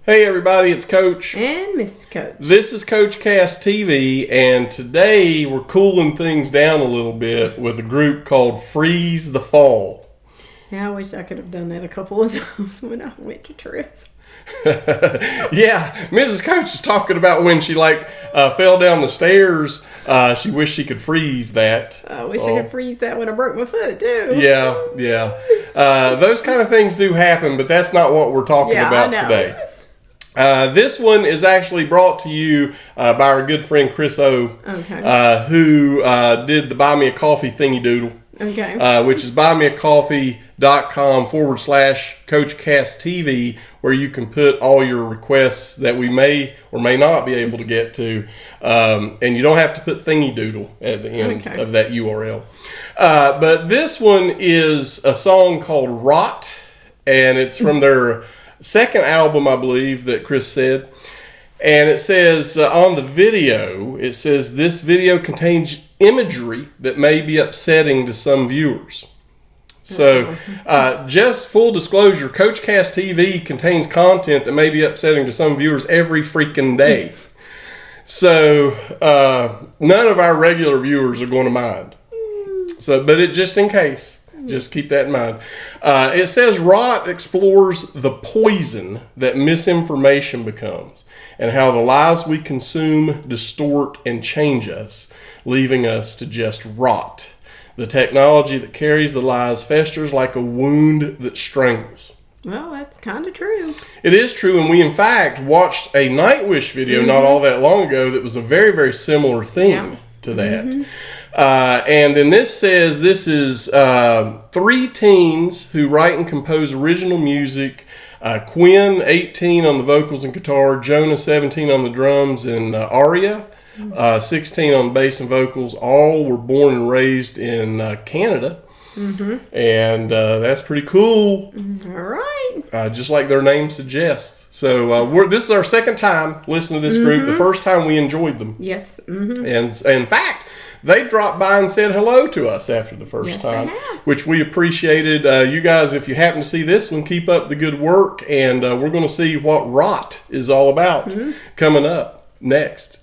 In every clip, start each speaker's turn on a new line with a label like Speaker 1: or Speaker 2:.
Speaker 1: Hey everybody, it's Coach.
Speaker 2: And Mrs. Coach.
Speaker 1: This is CoachCastTV, and today we're cooling things down a little bit with a group called Freeze the Fall.
Speaker 2: Yeah, I wish I could have done that a couple of times when I went to trip.
Speaker 1: Yeah, Mrs. Coach is talking about when she fell down the stairs. She wished she could freeze that.
Speaker 2: I wish I could freeze that when I broke my foot too.
Speaker 1: Yeah. Those kind of things do happen, but that's not what we're talking about today. This one is actually brought to you by our good friend Chris O, who did the Buy Me a Coffee thingy doodle, which is buymeacoffee.com/CoachCastTV, where you can put all your requests that we may or may not be able to get to, and you don't have to put thingy doodle at the end of that URL. But this one is a song called Rot, and it's from their second album, I believe, that Chris said. And it says on the video, it says this video contains imagery that may be upsetting to some viewers. So just full disclosure, CoachCastTV contains content that may be upsetting to some viewers every freaking day. So none of our regular viewers are going to mind. So, but just in case. Just keep that in mind. It says Rot explores the poison that misinformation becomes and how the lies we consume distort and change us, leaving us to just rot. The technology that carries the lies festers like a wound that strangles.
Speaker 2: Well, that's kind of true.
Speaker 1: It is true, and we in fact watched a Nightwish video not all that long ago that was a very, very similar theme to that. And then this says this is three teens who write and compose original music. Quinn, 18 on the vocals and guitar, Jonah, 17 on the drums, and Aria, 16 on the bass and vocals. All were born and raised in Canada. And that's pretty cool.
Speaker 2: All right.
Speaker 1: Just like their name suggests. So this is our second time listening to this group. The first time we enjoyed them.
Speaker 2: Yes.
Speaker 1: And in fact, they dropped by and said hello to us after the first time, which we appreciated. You guys, if you happen to see this one, keep up the good work. And we're going to see what Rot is all about coming up next.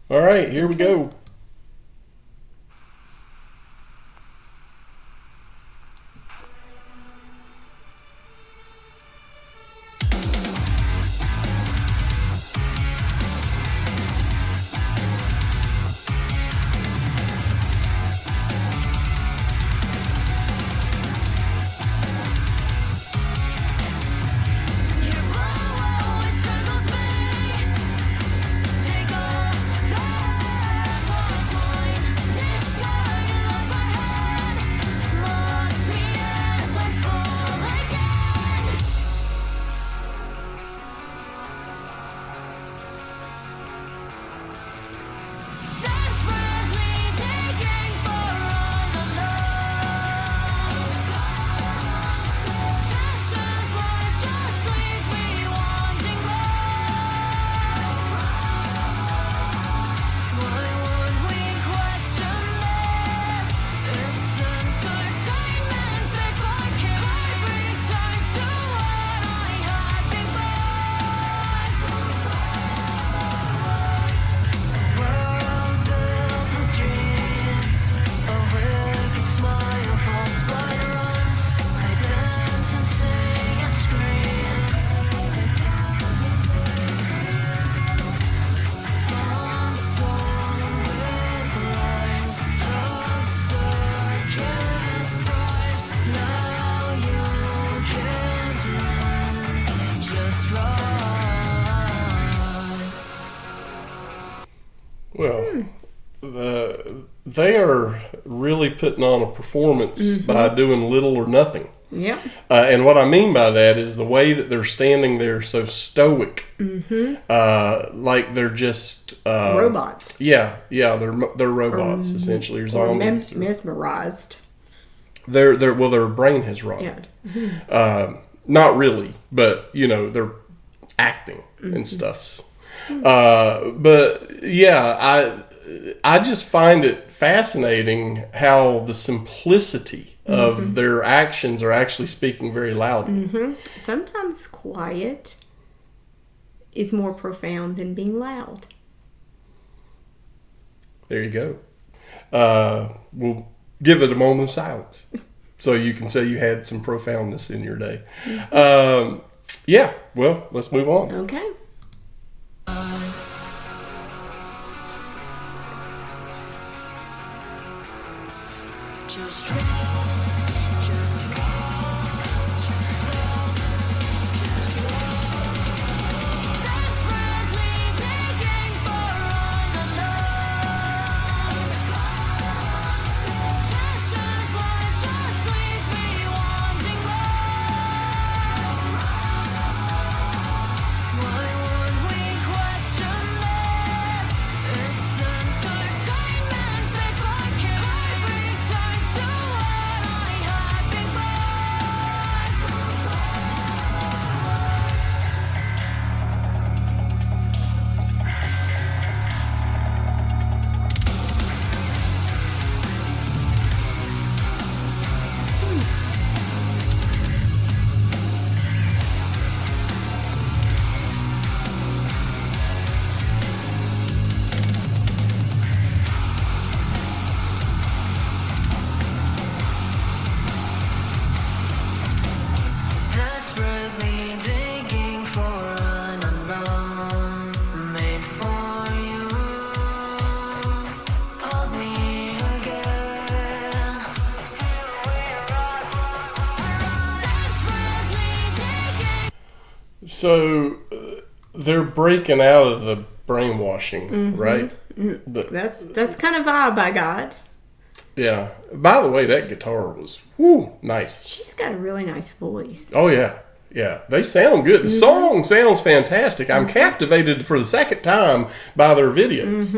Speaker 1: All right, here we go. Well, they are really putting on a performance by doing little or nothing.
Speaker 2: Yeah.
Speaker 1: And what I mean by that is the way that they're standing there so stoic. Like they're just
Speaker 2: robots.
Speaker 1: Yeah, they're robots essentially, or zombies.
Speaker 2: Mesmerized.
Speaker 1: Their brain has rotted. Yeah. Not really, but they're acting and stuffs. But yeah, I just find it fascinating how the simplicity of their actions are actually speaking very loudly.
Speaker 2: Sometimes quiet is more profound than being loud.
Speaker 1: There you go. We'll give it a moment of silence so you can say you had some profoundness in your day. Yeah, well, let's move on.
Speaker 2: Okay.
Speaker 1: So they're breaking out of the brainwashing, right?
Speaker 2: That's kind of vibe I got.
Speaker 1: Yeah. By the way, that guitar was nice.
Speaker 2: She's got a really nice voice.
Speaker 1: Oh, yeah. Yeah. They sound good. The song sounds fantastic. I'm captivated for the second time by their videos.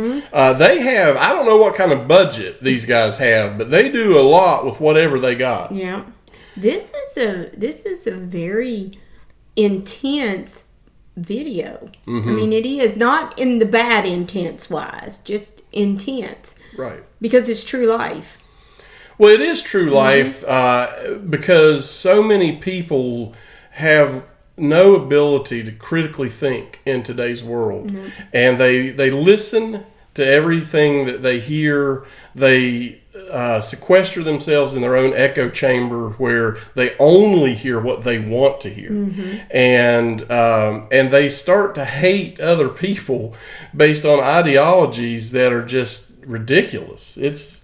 Speaker 1: They have, I don't know what kind of budget these guys have, but they do a lot with whatever they got.
Speaker 2: Yeah. This is a very intense video. I mean, it is not in the bad intense wise, just intense.
Speaker 1: Right.
Speaker 2: Because it's true life.
Speaker 1: Well, it is true life because so many people have no ability to critically think in today's world. And they listen to everything that they hear. They sequester themselves in their own echo chamber where they only hear what they want to hear. And they start to hate other people based on ideologies that are just ridiculous. It's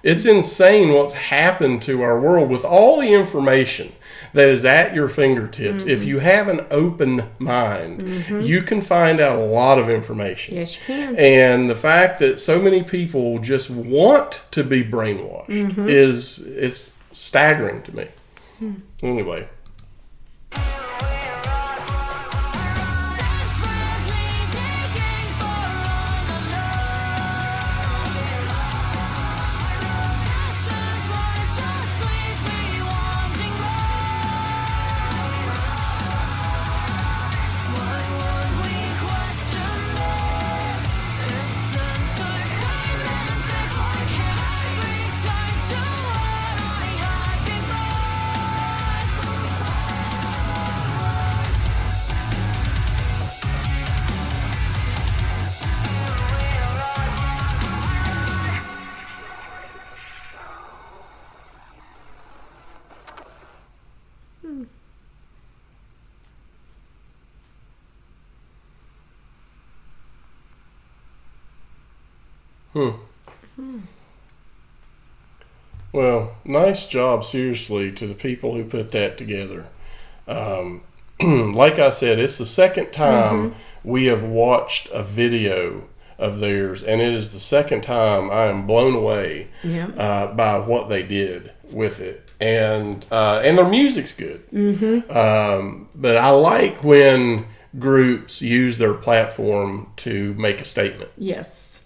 Speaker 1: insane what's happened to our world with all the information that is at your fingertips. If you have an open mind, you can find out a lot of information.
Speaker 2: Yes, you can.
Speaker 1: And the fact that so many people just want to be brainwashed is staggering to me. Anyway. Well, nice job, seriously, to the people who put that together. Like I said, it's the second time we have watched a video of theirs, and it is the second time I am blown away by what they did with it. And their music's good. But I like when groups use their platform to make a statement.
Speaker 2: Yes.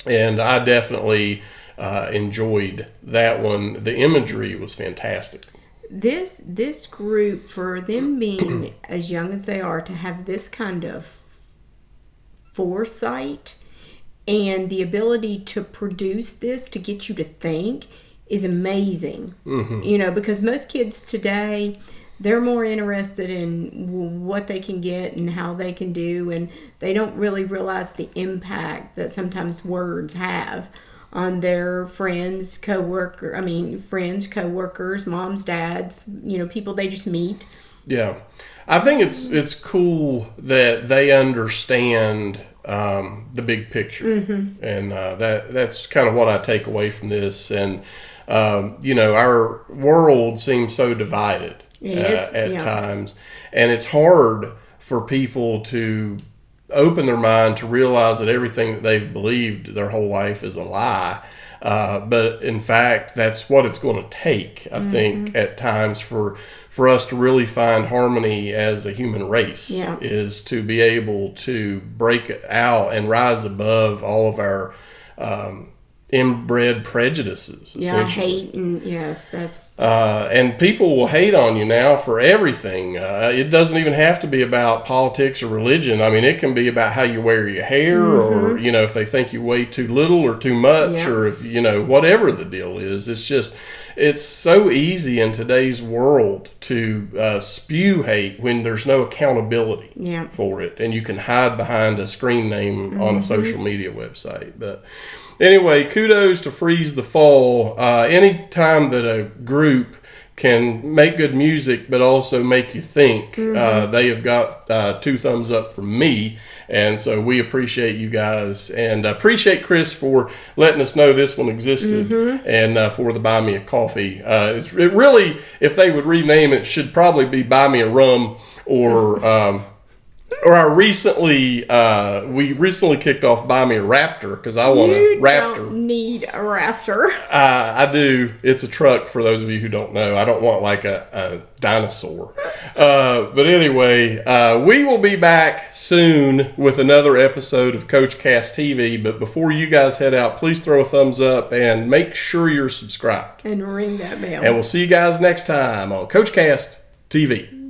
Speaker 1: And I definitely enjoyed that one. The imagery was fantastic.
Speaker 2: This group, for them being as young as they are, to have this kind of foresight and the ability to produce this to get you to think is amazing. Because most kids today, they're more interested in what they can get and how they can do, and they don't really realize the impact that sometimes words have on their friends, co-workers, moms, dads, people they just meet.
Speaker 1: Yeah. I think it's cool that they understand the big picture, and that's kind of what I take away from this. And our world seems so divided at times, and it's hard for people to open their mind to realize that everything that they've believed their whole life is a lie. But in fact, that's what it's going to take, I think, at times for us to really find harmony as a human race, is to be able to break out and rise above all of our inbred prejudices.
Speaker 2: Hate, and that's
Speaker 1: and people will hate on you now for everything. It doesn't even have to be about politics or religion. I mean, it can be about how you wear your hair, or if they think you weigh too little or too much, or if whatever the deal is. It's so easy in today's world to spew hate when there's no accountability for it, and you can hide behind a screen name on a social media website. But anyway, kudos to Freeze the Fall. Anytime that a group can make good music but also make you think, they have got 2 thumbs up from me. And so we appreciate you guys, and appreciate Chris for letting us know this one existed, and for the Buy Me a Coffee. It really, if they would rename it, should probably be Buy Me a Rum, or we recently kicked off Buy Me a Raptor, because I want a Raptor.
Speaker 2: You don't need a Raptor.
Speaker 1: I do. It's a truck, for those of you who don't know. I don't want like a dinosaur. But anyway, we will be back soon with another episode of CoachCastTV. But before you guys head out, please throw a thumbs up and make sure you're subscribed.
Speaker 2: And ring that bell.
Speaker 1: And we'll see you guys next time on CoachCastTV.